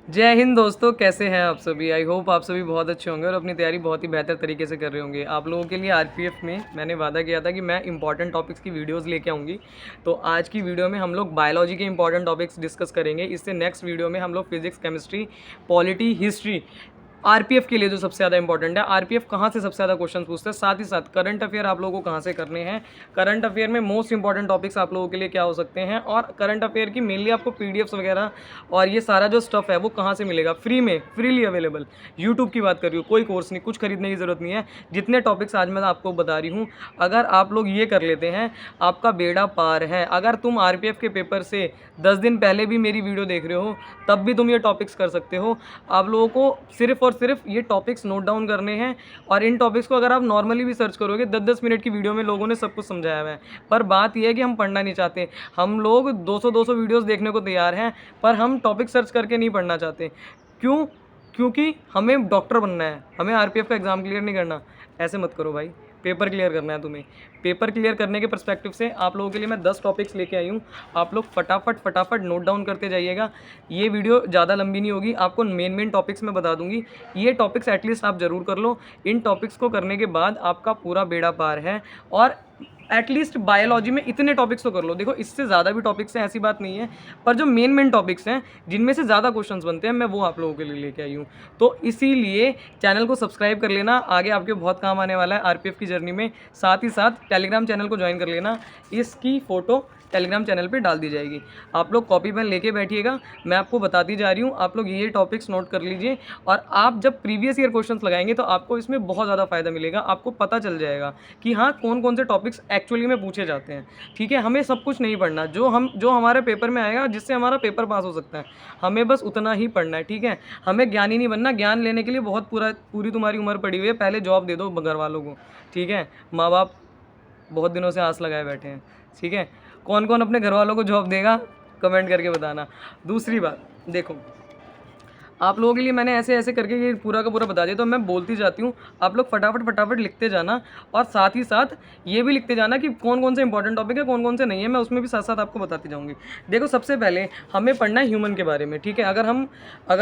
जय हिंद दोस्तों, कैसे हैं आप सभी। आई होप आप सभी बहुत अच्छे होंगे और अपनी तैयारी बहुत ही बेहतर तरीके से कर रहे होंगे। आप लोगों के लिए आरपीएफ में मैंने वादा किया था कि मैं इंपॉर्टेंट टॉपिक्स की वीडियोस लेके आऊँगी। तो आज की वीडियो में हम लोग बायोलॉजी के इंपॉर्टेंट टॉपिक्स डिस्कस करेंगे। इससे नेक्स्ट वीडियो में हम लोग physics, chemistry, polity, history, RPF के लिए जो सबसे ज़्यादा इंपॉर्टेंट है, आरपीएफ कहाँ से सबसे ज़्यादा क्वेश्चन पूछते हैं, साथ ही साथ करंट अफेयर आप लोगों को कहाँ से करने हैं, करंट अफेयर में मोस्ट इंपॉर्टेंट टॉपिक्स आप लोगों के लिए क्या हो सकते हैं, और करंट अफेयर की मेनली आपको पीडीएफ्स वगैरह और ये सारा जो स्टफ है वो कहाँ से मिलेगा, फ्री में, फ्रीली अवेलेबल। यूट्यूब की बात कर रही हूँ, कोई कोर्स नहीं, कुछ खरीदने की ज़रूरत नहीं है। जितने टॉपिक्स आज मैं आपको बता रही हूँ, अगर आप लोग ये कर लेते हैं, आपका बेड़ा पार है। अगर तुम आरपीएफ के पेपर से 10 दिन पहले भी मेरी वीडियो देख रहे हो, तब भी तुम ये टॉपिक्स कर सकते हो। आप लोगों को सिर्फ और सिर्फ ये टॉपिक्स नोट डाउन करने हैं, और इन टॉपिक्स को अगर आप नॉर्मली भी सर्च करोगे, 10-10 मिनट की वीडियो में लोगों ने सब कुछ समझाया हुआ है। पर बात यह है कि हम पढ़ना नहीं चाहते। हम लोग 200-200 वीडियोस देखने को तैयार हैं, पर हम टॉपिक सर्च करके नहीं पढ़ना चाहते। क्यों? क्योंकि हमें डॉक्टर बनना है, हमें आरपीएफ का एग्ज़ाम क्लियर नहीं करना। ऐसे मत करो भाई, पेपर क्लियर करना है तुम्हें। पेपर क्लियर करने के पर्सपेक्टिव से आप लोगों के लिए मैं 10 टॉपिक्स लेके आई हूँ। आप लोग फटाफट नोट डाउन करते जाइएगा। ये वीडियो ज़्यादा लंबी नहीं होगी, आपको मेन टॉपिक्स मैं बता दूंगी। ये टॉपिक्स एटलीस्ट आप ज़रूर कर लो। इन टॉपिक्स को करने के बाद आपका पूरा बेड़ा पार है। और एटलीस्ट बायोलॉजी में इतने टॉपिक्स तो कर लो। देखो, इससे ज़्यादा भी टॉपिक्स हैं, ऐसी बात नहीं है, पर जो मेन टॉपिक्स हैं, जिनमें से ज़्यादा क्वेश्चंस बनते हैं, मैं वो आप लोगों के लिए लेके आई हूँ। तो इसीलिए चैनल को सब्सक्राइब कर लेना, आगे आपके बहुत काम आने वाला है आरपीएफ की जर्नी में। साथ ही साथ टेलीग्राम चैनल को ज्वाइन कर लेना, इसकी फ़ोटो टेलीग्राम चैनल पे डाल दी जाएगी। आप लोग कॉपी पेन लेके बैठिएगा, मैं आपको बताती जा रही हूँ। आप लोग ये टॉपिक्स नोट कर लीजिए, और आप जब प्रीवियस ईयर क्वेश्चंस लगाएंगे तो आपको इसमें बहुत ज़्यादा फ़ायदा मिलेगा। आपको पता चल जाएगा कि हाँ, कौन कौन से टॉपिक्स एक्चुअली में पूछे जाते हैं। ठीक है, हमें सब कुछ नहीं पढ़ना। जो हमारे पेपर में आएगा, जिससे हमारा पेपर पास हो सकता है, हमें बस उतना ही पढ़ना है। ठीक है, हमें ज्ञानी नहीं बनना। ज्ञान लेने के लिए बहुत पूरी तुम्हारी उम्र पड़ी हुई है। पहले जॉब दे दो घर वालों को। ठीक है, माँ बाप बहुत दिनों से आस लगाए बैठे हैं। ठीक है, कौन कौन अपने घर वालों को जॉब देगा, कमेंट करके बताना। दूसरी बात, देखो, आप लोगों के लिए मैंने ऐसे ऐसे करके ये पूरा का पूरा बता दिया, तो मैं बोलती जाती हूँ। आप लोग फटाफट लिखते जाना, और साथ ही साथ ये भी लिखते जाना कि कौन कौन से इंपॉर्टेंट टॉपिक है, कौन कौन से नहीं है। मैं उसमें भी साथ साथ आपको बताती जाऊँगी। देखो, सबसे पहले हमें पढ़ना है ह्यूमन के बारे में। ठीक है, अगर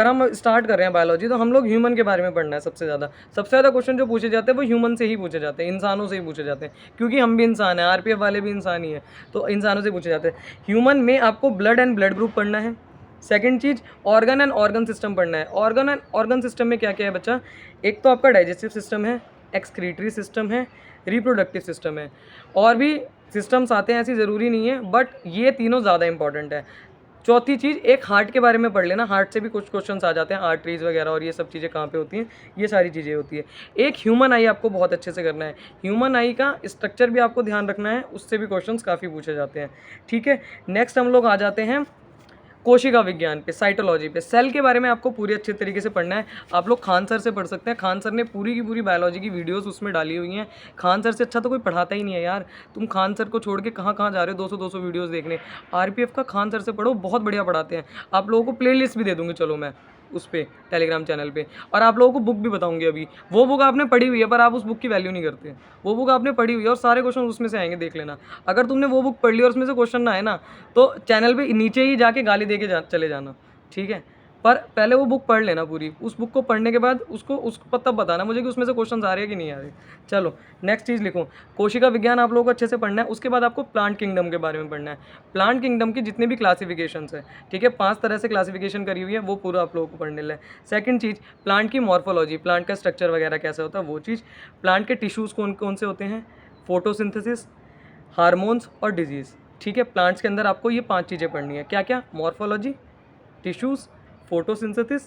हम स्टार्ट कर रहे हैं बायोलॉजी, तो हम लोग ह्यूमन के बारे में पढ़ना है। सबसे ज़्यादा क्वेश्चन जो पूछे जाते हैं वो ह्यूमन से ही पूछे जाते हैं, इंसानों से ही पूछे जाते हैं, क्योंकि हम भी इंसान हैं, आरपीएफ वाले भी इंसान ही हैं, तो इंसानों से पूछे जाते हैं। ह्यूमन में आपको ब्लड एंड ब्लड ग्रुप पढ़ना है। Second cheese, organ and organ system पढ़ना है। ऑर्गन एंड ऑर्गन सिस्टम में क्या क्या है बच्चा? एक तो आपका डाइजेस्टिव सिस्टम है, एक्सक्रीटरी सिस्टम है, रिप्रोडक्टिव सिस्टम है, और भी सिस्टम्स आते हैं, ऐसी ज़रूरी नहीं है, बट ये तीनों ज़्यादा इंपॉर्टेंट है। चौथी चीज़, एक हार्ट के बारे में पढ़ लेना। हार्ट से भी कुछ क्वेश्चंस आ जाते हैं, आर्टरीज वगैरह और ये सब चीज़ें कहाँ पे होती हैं, ये सारी चीज़ें होती है। एक ह्यूमन आई आपको बहुत अच्छे से करना है। ह्यूमन आई का स्ट्रक्चर भी आपको ध्यान रखना है, उससे भी क्वेश्चंस काफ़ी पूछे जाते हैं। ठीक है, नेक्स्ट हम लोग आ जाते हैं कोशिका विज्ञान पे, साइटोलॉजी पे। सेल के बारे में आपको पूरी अच्छे तरीके से पढ़ना है। आप लोग खान सर से पढ़ सकते हैं। खान सर ने पूरी की पूरी बायोलॉजी की वीडियोस उसमें डाली हुई हैं। खान सर से अच्छा तो कोई पढ़ाता ही नहीं है यार। तुम खान सर को छोड़ के कहाँ कहाँ जा रहे हो 200-200 वीडियोस देखने। आरपीएफ का खान सर से पढ़ो, बहुत बढ़िया पढ़ाते हैं। आप लोगों को प्लेलिस्ट भी दे दूँगी, चलो मैं उस पर, टेलीग्राम चैनल पे। और आप लोगों को बुक भी बताऊंगी अभी। वो बुक आपने पढ़ी हुई है, पर आप उस बुक की वैल्यू नहीं करते। वो बुक आपने पढ़ी हुई है और सारे क्वेश्चन उसमें से आएंगे, देख लेना। अगर तुमने वो बुक पढ़ ली और उसमें से क्वेश्चन ना आए ना, तो चैनल पे नीचे ही जाके गाली दे के चले जाना। ठीक है, पर पहले वो बुक पढ़ लेना पूरी। उस बुक को पढ़ने के बाद उसको तब बताना मुझे कि उसमें से क्वेश्चन आ रहे हैं कि नहीं आ रहे। चलो, नेक्स्ट चीज़ लिखो, कोशिका विज्ञान आप लोगों को अच्छे से पढ़ना है। उसके बाद आपको प्लांट किंगडम के बारे में पढ़ना है। प्लांट किंगडम की जितने भी क्लासिफिकेशंस है, ठीक है, 5 तरह से क्लासिफिकेशन करी हुई है, वो पूरा आप लोगों को पढ़ने है। सेकंड चीज़, प्लांट की मॉर्फोलॉजी, प्लांट का स्ट्रक्चर वगैरह कैसा होता है, वो चीज़। प्लांट के टिश्यूज़ कौन कौन से होते हैं, फोटोसिंथेसिस, हार्मोन्स और डिजीज़। ठीक है, प्लांट्स के अंदर आपको ये 5 चीज़ें पढ़नी है। क्या क्या? मॉर्फोलॉजी, टिश्यूज़, फोटोसिंथेसिस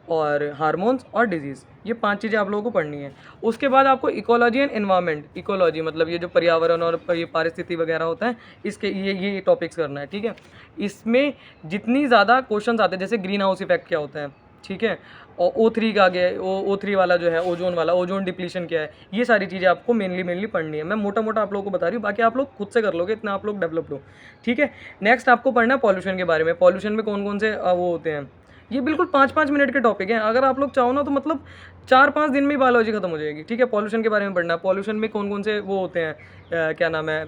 और हार्मोन्स और डिजीज़। ये 5 चीज़ें आप लोगों को पढ़नी है। उसके बाद आपको इकोलॉजी एंड एनवायरनमेंट, इकोलॉजी मतलब ये जो पर्यावरण और ये पारिस्थिति वगैरह होता है, इसके ये टॉपिक्स करना है। ठीक है, इसमें जितनी ज़्यादा क्वेश्चंस आते हैं, जैसे ग्रीन हाउस इफेक्ट क्या होता है, ठीक है, और O3 का गया, O3 वाला जो है, ओजोन वाला, ओजोन डिप्लीशन क्या है, ये सारी चीज़ें आपको मेनली पढ़नी है। मैं मोटा मोटा आप लोगों को बता रही हूँ, बाकी आप लोग खुद से कर लोगे, इतना आप लोग डेवलप्ड हो। ठीक है, नेक्स्ट आपको पढ़ना है पॉल्यूशन के बारे में। पॉल्यूशन में कौन कौन से वो होते हैं, ये बिल्कुल 5-5 मिनट के टॉपिक हैं। अगर आप लोग चाहो ना, तो मतलब 4-5 दिन में ही बायोलॉजी खत्म हो जाएगी। ठीक है, पॉल्यूशन के बारे में पढ़ना है। पॉल्यूशन में कौन कौन से वो होते हैं, क्या नाम है,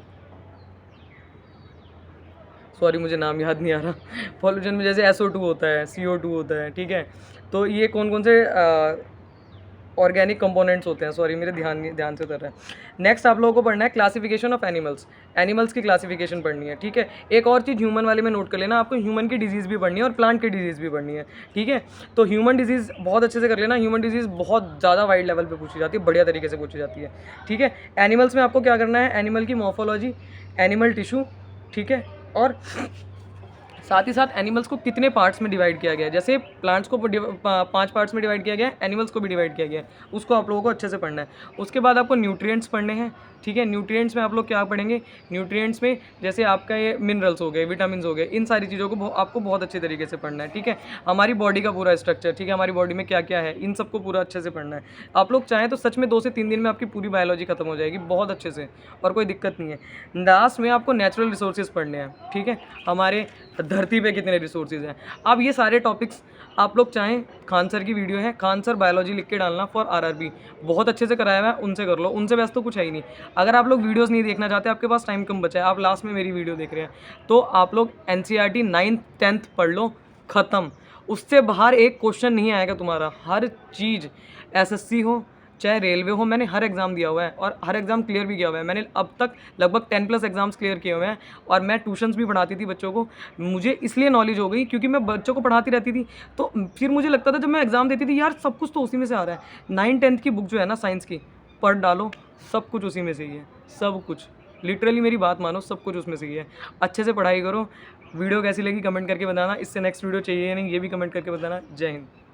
सॉरी मुझे नाम याद नहीं आ रहा। पॉल्यूशन में जैसे SO2 होता है, CO2 होता है, ठीक है। तो ये कौन कौन से ऑर्गेनिक कंपोनेंट्स होते हैं, सॉरी मेरे ध्यान से उतर रहा है। नेक्स्ट आप लोगों को पढ़ना है क्लासिफिकेशन ऑफ एनिमल्स, एनिमल्स की क्लासिफिकेशन पढ़नी है, ठीक है। एक और चीज़ ह्यूमन वाले में नोट कर लेना, आपको ह्यूमन की डिजीज़ भी पढ़नी है और प्लांट की डिजीज़ भी पढ़नी है, ठीक है। तो ह्यूमन डिजीज़ बहुत अच्छे से कर लेना, ह्यूमन डिजीज़ बहुत ज़्यादा वाइड लेवल पे पूछी जाती है, बढ़िया तरीके से पूछी जाती है, ठीक है। एनिमल्स में आपको क्या करना है, एनिमल की मॉर्फोलॉजी, एनिमल टिश्यू, ठीक है, और साथ ही साथ एनिमल्स को कितने पार्ट्स में डिवाइड किया गया है। जैसे प्लांट्स को 5 पार्ट्स में डिवाइड किया गया है, एनिमल्स को भी डिवाइड किया गया है, उसको आप लोगों को अच्छे से पढ़ना है। उसके बाद आपको न्यूट्रिएंट्स पढ़ने हैं, ठीक है। न्यूट्रिएंट्स में आप लोग क्या पढ़ेंगे, न्यूट्रिएंट्स में जैसे आपका ये मिनरल्स हो गए, विटामिन्स हो गए, इन सारी चीज़ों को आपको बहुत अच्छे तरीके से पढ़ना है, ठीक है। हमारी बॉडी का पूरा स्ट्रक्चर, ठीक है, हमारी बॉडी में क्या क्या है, इन सबको पूरा अच्छे से पढ़ना है। आप लोग चाहें तो सच में 2 से 3 दिन में आपकी पूरी बायोलॉजी खत्म हो जाएगी बहुत अच्छे से, और कोई दिक्कत नहीं है। लास्ट में आपको नेचुरल रिसोर्सेज पढ़ने हैं, ठीक है, हमारे धरती पे कितने रिसोर्सेज हैं। अब ये सारे टॉपिक्स आप लोग चाहें, खान सर की वीडियो है, खान सर बायोलॉजी लिख के डालना फॉर RRB, बहुत अच्छे से कराया हुआ है, उनसे कर लो, उनसे वैसे तो कुछ है ही नहीं। अगर आप लोग वीडियोस नहीं देखना चाहते, आपके पास टाइम कम बचा है, आप लास्ट में मेरी वीडियो देख रहे हैं, तो आप लोग NCERT 9th 10th पढ़ लो, ख़त्म। उससे बाहर एक क्वेश्चन नहीं आएगा तुम्हारा। हर चीज़, SSC हो चाहे रेलवे हो, मैंने हर एग्ज़ाम दिया हुआ है और हर एग्ज़ाम क्लियर भी किया हुआ है। मैंने अब तक लगभग 10+ एग्ज़ाम्स क्लियर किए हुए हैं, और मैं ट्यूशन्स भी पढ़ाती थी बच्चों को। मुझे इसलिए नॉलेज हो गई क्योंकि मैं बच्चों को पढ़ाती रहती थी, तो फिर मुझे लगता था जब मैं एग्ज़ाम देती थी, यार सब कुछ तो उसी में से आ रहा है। 9th 10th की बुक जो है ना साइंस की, पढ़ डालो, सब कुछ उसी में से ही है, सब कुछ, लिटरली मेरी बात मानो, सब कुछ उसमें से ही है। अच्छे से पढ़ाई करो। वीडियो कैसी लगी कमेंट करके बताना, इससे नेक्स्ट वीडियो चाहिए या नहीं ये भी कमेंट करके बताना। जय हिंद।